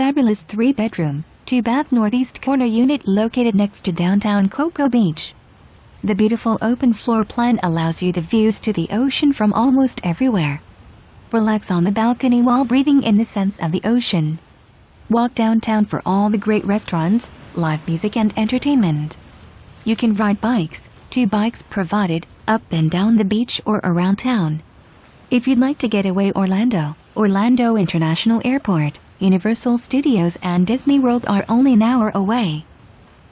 fabulous 3-bedroom, 2-bath northeast corner unit located next to downtown Cocoa Beach. The beautiful open floor plan allows you the views to the ocean from almost everywhere. Relax on the balcony while breathing in the scents of the ocean. Walk downtown for all the great restaurants, live music and entertainment. You can ride bikes, 2 bikes provided, up and down the beach or around town. If you'd like to get away, Orlando International Airport, Universal Studios and Disney World are only an hour away.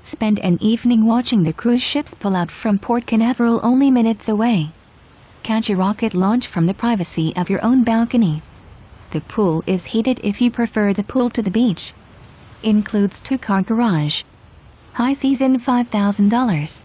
Spend an evening watching the cruise ships pull out from Port Canaveral only minutes away. Catch a rocket launch from the privacy of your own balcony. The pool is heated if you prefer the pool to the beach. Includes 2-car garage. High season $5,000.